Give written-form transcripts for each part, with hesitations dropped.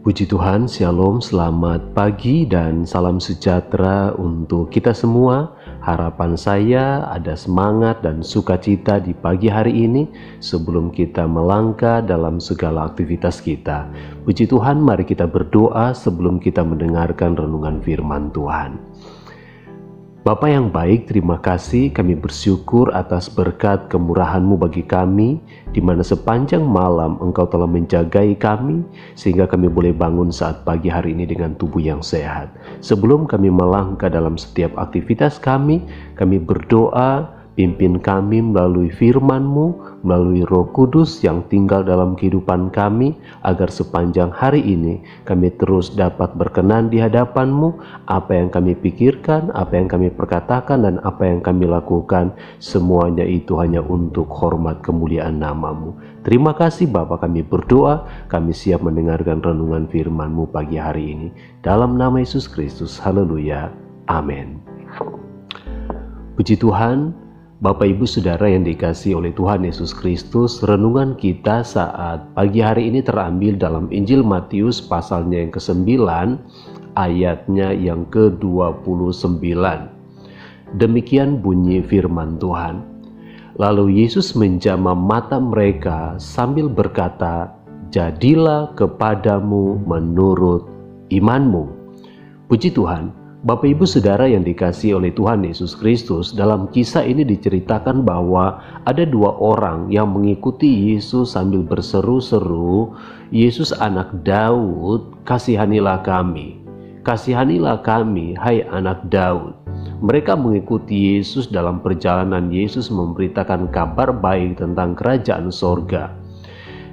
Puji Tuhan, Shalom, selamat pagi dan salam sejahtera untuk kita semua. Harapan saya ada semangat dan sukacita di pagi hari ini sebelum kita melangkah dalam segala aktivitas kita. Puji Tuhan, mari kita berdoa sebelum kita mendengarkan renungan firman Tuhan. Bapa yang baik, terima kasih, kami bersyukur atas berkat kemurahan-Mu bagi kami, di mana sepanjang malam Engkau telah menjagai kami, sehingga kami boleh bangun saat pagi hari ini dengan tubuh yang sehat. Sebelum kami melangkah dalam setiap aktivitas kami berdoa, pimpin kami melalui firman-Mu, melalui Roh Kudus yang tinggal dalam kehidupan kami, agar sepanjang hari ini kami terus dapat berkenan di hadapan-Mu. Apa yang kami pikirkan, apa yang kami perkatakan, dan apa yang kami lakukan, semuanya itu hanya untuk hormat kemuliaan nama-Mu. Terima kasih Bapa, kami berdoa, kami siap mendengarkan renungan firman-Mu pagi hari ini. Dalam nama Yesus Kristus, haleluya, amin. Puji Tuhan, Bapak Ibu Saudara yang dikasihi oleh Tuhan Yesus Kristus, renungan kita saat pagi hari ini terambil dalam Injil Matius pasalnya yang ke-9, ayatnya yang ke-29. Demikian bunyi firman Tuhan. Lalu Yesus menjamah mata mereka sambil berkata, "Jadilah kepadamu menurut imanmu." Puji Tuhan. Bapak Ibu Saudara yang dikasihi oleh Tuhan Yesus Kristus, dalam kisah ini diceritakan bahwa ada dua orang yang mengikuti Yesus sambil berseru-seru, "Yesus anak Daud, kasihanilah kami. Kasihanilah kami, hai anak Daud." Mereka mengikuti Yesus dalam perjalanan Yesus memberitakan kabar baik tentang kerajaan sorga.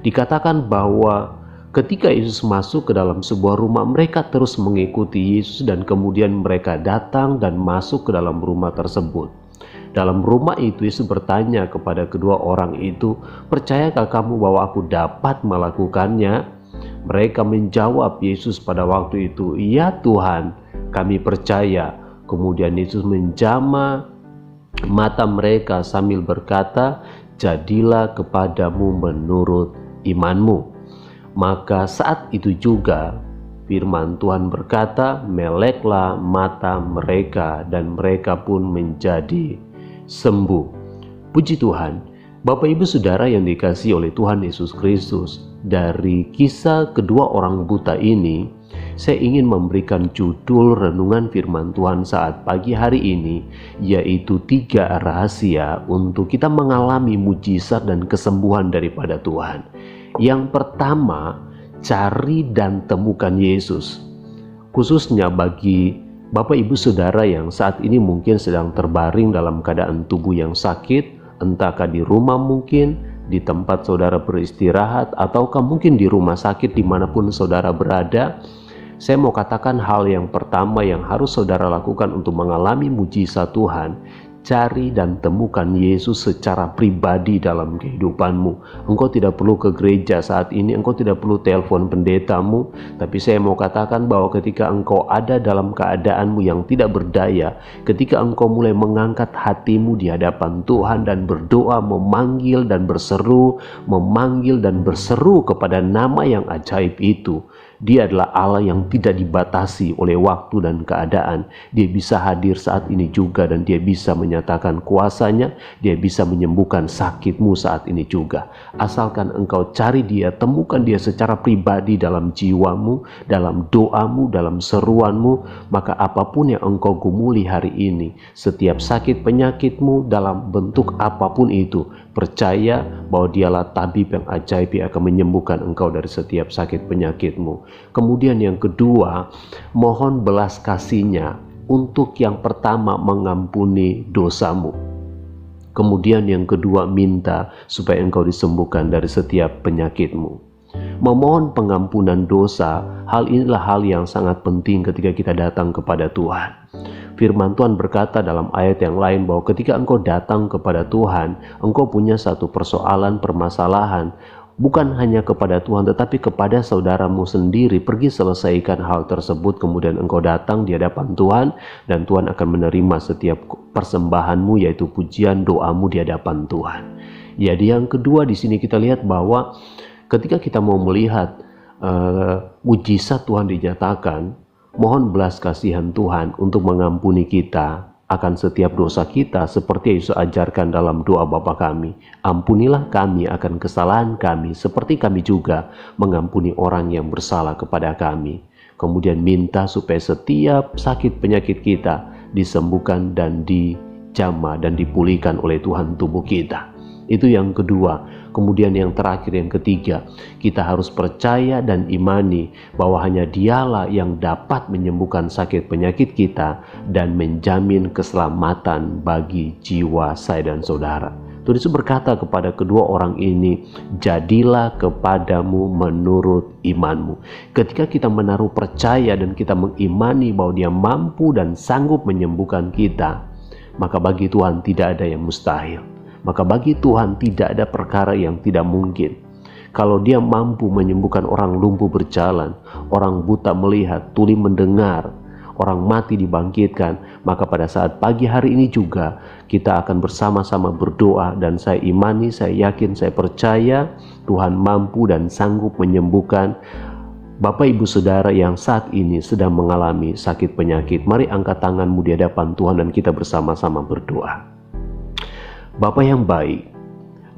Dikatakan bahwa ketika Yesus masuk ke dalam sebuah rumah, mereka terus mengikuti Yesus dan kemudian mereka datang dan masuk ke dalam rumah tersebut. Dalam rumah itu Yesus bertanya kepada kedua orang itu, "Percayakah kamu bahwa aku dapat melakukannya?" Mereka menjawab Yesus pada waktu itu, "Ya Tuhan, kami percaya." Kemudian Yesus menjamah mata mereka sambil berkata, "Jadilah kepadamu menurut imanmu." Maka saat itu juga firman Tuhan berkata, meleklah mata mereka dan mereka pun menjadi sembuh. Puji Tuhan. Bapak Ibu Saudara yang dikasihi oleh Tuhan Yesus Kristus, dari kisah kedua orang buta ini, saya ingin memberikan judul renungan firman Tuhan saat pagi hari ini, yaitu 3 rahasia untuk kita mengalami mujizat dan kesembuhan daripada Tuhan. Yang pertama, cari dan temukan Yesus. Khususnya bagi Bapak Ibu Saudara yang saat ini mungkin sedang terbaring dalam keadaan tubuh yang sakit, entahkah di rumah mungkin, di tempat saudara beristirahat, ataukah mungkin di rumah sakit dimanapun saudara berada. Saya mau katakan hal yang pertama yang harus saudara lakukan untuk mengalami mujizat Tuhan. Cari dan temukan Yesus secara pribadi dalam kehidupanmu. Engkau tidak perlu ke gereja saat ini, engkau tidak perlu telepon pendetamu, tapi saya mau katakan bahwa ketika engkau ada dalam keadaanmu yang tidak berdaya, ketika engkau mulai mengangkat hatimu di hadapan Tuhan dan berdoa, memanggil dan berseru kepada nama yang ajaib itu, Dia adalah Allah yang tidak dibatasi oleh waktu dan keadaan. Dia bisa hadir saat ini juga dan Dia bisa menyatakan kuasanya. Dia bisa menyembuhkan sakitmu saat ini juga. Asalkan engkau cari Dia, temukan Dia secara pribadi dalam jiwamu, dalam doamu, dalam seruanmu, maka apapun yang engkau gumuli hari ini, setiap sakit penyakitmu dalam bentuk apapun itu, percaya bahwa Dialah tabib yang ajaib yang akan menyembuhkan engkau dari setiap sakit penyakitmu. Kemudian yang kedua, mohon belas kasih-Nya untuk yang pertama mengampuni dosamu. Kemudian yang kedua, minta supaya engkau disembuhkan dari setiap penyakitmu. Memohon pengampunan dosa, hal inilah hal yang sangat penting ketika kita datang kepada Tuhan. Firman Tuhan berkata dalam ayat yang lain bahwa ketika engkau datang kepada Tuhan, engkau punya satu persoalan, permasalahan, bukan hanya kepada Tuhan tetapi kepada saudaramu sendiri. Pergi selesaikan hal tersebut, kemudian engkau datang di hadapan Tuhan dan Tuhan akan menerima setiap persembahanmu, yaitu pujian doamu di hadapan Tuhan. Jadi yang kedua di sini kita lihat bahwa ketika kita mau melihat mujizat Tuhan dinyatakan, mohon belas kasihan Tuhan untuk mengampuni kita akan setiap dosa kita seperti yang Yesus ajarkan dalam doa Bapa kami. Ampunilah kami akan kesalahan kami seperti kami juga mengampuni orang yang bersalah kepada kami. Kemudian minta supaya setiap sakit penyakit kita disembuhkan dan dijamah dan dipulihkan oleh Tuhan tubuh kita. Itu yang kedua. Kemudian yang terakhir, yang ketiga, kita harus percaya dan imani bahwa hanya Dialah yang dapat menyembuhkan sakit penyakit kita dan menjamin keselamatan bagi jiwa saya dan saudara. Tuhan Yesus berkata kepada kedua orang ini, jadilah kepadamu menurut imanmu. Ketika kita menaruh percaya dan kita mengimani bahwa Dia mampu dan sanggup menyembuhkan kita, maka bagi Tuhan tidak ada yang mustahil. Maka bagi Tuhan tidak ada perkara yang tidak mungkin. Kalau Dia mampu menyembuhkan orang lumpuh berjalan, orang buta melihat, tuli mendengar, orang mati dibangkitkan, maka pada saat pagi hari ini juga kita akan bersama-sama berdoa, dan saya imani, saya yakin, saya percaya Tuhan mampu dan sanggup menyembuhkan Bapak Ibu Saudara yang saat ini sedang mengalami sakit penyakit. Mari angkat tanganmu di hadapan Tuhan dan kita bersama-sama berdoa. Bapa yang baik,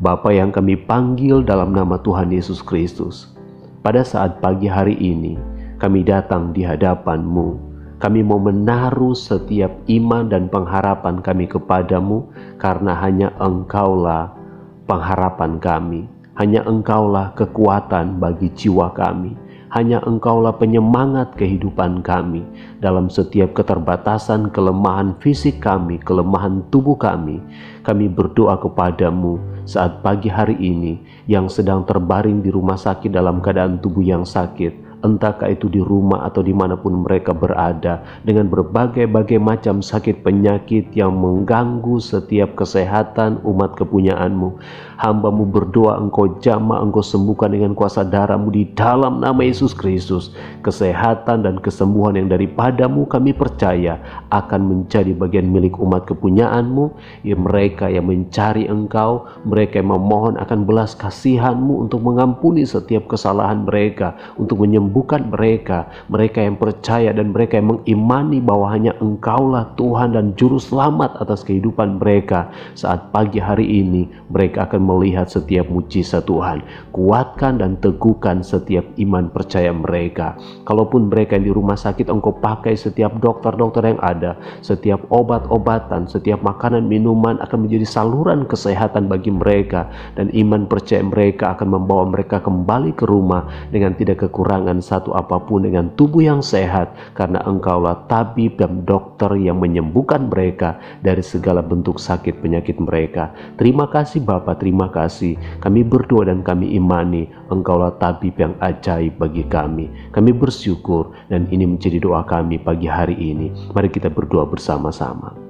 Bapa yang kami panggil dalam nama Tuhan Yesus Kristus, pada saat pagi hari ini kami datang di hadapan-Mu. Kami mau menaruh setiap iman dan pengharapan kami kepadamu, karena hanya Engkaulah pengharapan kami, hanya Engkaulah kekuatan bagi jiwa kami, hanya Engkaulah penyemangat kehidupan kami dalam setiap keterbatasan, kelemahan fisik kami, kelemahan tubuh kami. Kami berdoa kepadamu saat pagi hari ini yang sedang terbaring di rumah sakit dalam keadaan tubuh yang sakit, entahkah itu di rumah atau dimanapun mereka berada, dengan berbagai-bagai macam sakit penyakit yang mengganggu setiap kesehatan umat kepunyaanmu. Hamba-Mu berdoa Engkau jamah, Engkau sembuhkan dengan kuasa darah-Mu di dalam nama Yesus Kristus. Kesehatan dan kesembuhan yang daripada-Mu kami percaya akan menjadi bagian milik umat kepunyaan-Mu, ya, mereka yang mencari Engkau, mereka yang memohon akan belas kasihan-Mu untuk mengampuni setiap kesalahan mereka, untuk menyembuhkan mereka, mereka yang percaya dan mereka yang mengimani bahwa hanya Engkaulah Tuhan dan Juru Selamat atas kehidupan mereka. Saat pagi hari ini mereka akan melihat setiap mujizat Tuhan. Kuatkan dan teguhkan setiap iman percaya mereka. Kalaupun mereka yang di rumah sakit, Engkau pakai setiap dokter-dokter yang ada, setiap obat-obatan, setiap makanan minuman akan menjadi saluran kesehatan bagi mereka, dan iman percaya mereka akan membawa mereka kembali ke rumah dengan tidak kekurangan satu apapun, dengan tubuh yang sehat, karena Engkaulah tabib dan dokter yang menyembuhkan mereka dari segala bentuk sakit penyakit mereka. Terima kasih Bapa, terima kasih. Kami berdoa dan kami imani Engkaulah tabib yang ajaib bagi kami. Kami bersyukur dan ini menjadi doa kami pagi hari ini. Mari kita berdoa bersama-sama.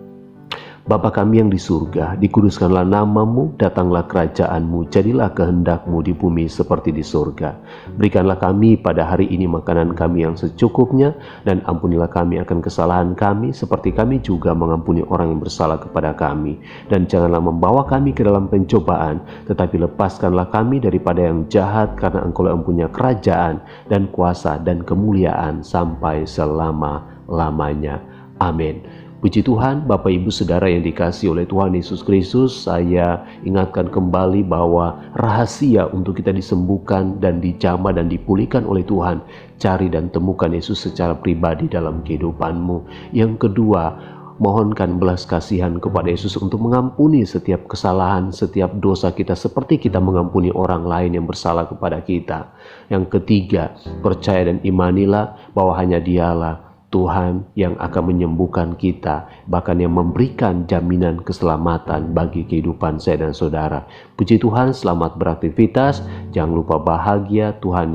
Bapa kami yang di surga, dikuduskanlah nama-Mu, datanglah kerajaan-Mu, jadilah kehendak-Mu di bumi seperti di surga. Berikanlah kami pada hari ini makanan kami yang secukupnya, dan ampunilah kami akan kesalahan kami, seperti kami juga mengampuni orang yang bersalah kepada kami. Dan janganlah membawa kami ke dalam pencobaan, tetapi lepaskanlah kami daripada yang jahat, karena Engkau yang punya kerajaan dan kuasa dan kemuliaan sampai selama-lamanya. Amin. Puji Tuhan, Bapak Ibu Saudara yang dikasihi oleh Tuhan Yesus Kristus, saya ingatkan kembali bahwa rahasia untuk kita disembuhkan dan dijamah dan dipulihkan oleh Tuhan, cari dan temukan Yesus secara pribadi dalam kehidupanmu. Yang kedua, mohonkan belas kasihan kepada Yesus untuk mengampuni setiap kesalahan, setiap dosa kita seperti kita mengampuni orang lain yang bersalah kepada kita. Yang ketiga, percaya dan imanilah bahwa hanya Dialah Tuhan yang akan menyembuhkan kita, bahkan yang memberikan jaminan keselamatan bagi kehidupan saya dan saudara. Puji Tuhan, selamat beraktivitas, jangan lupa bahagia, Tuhan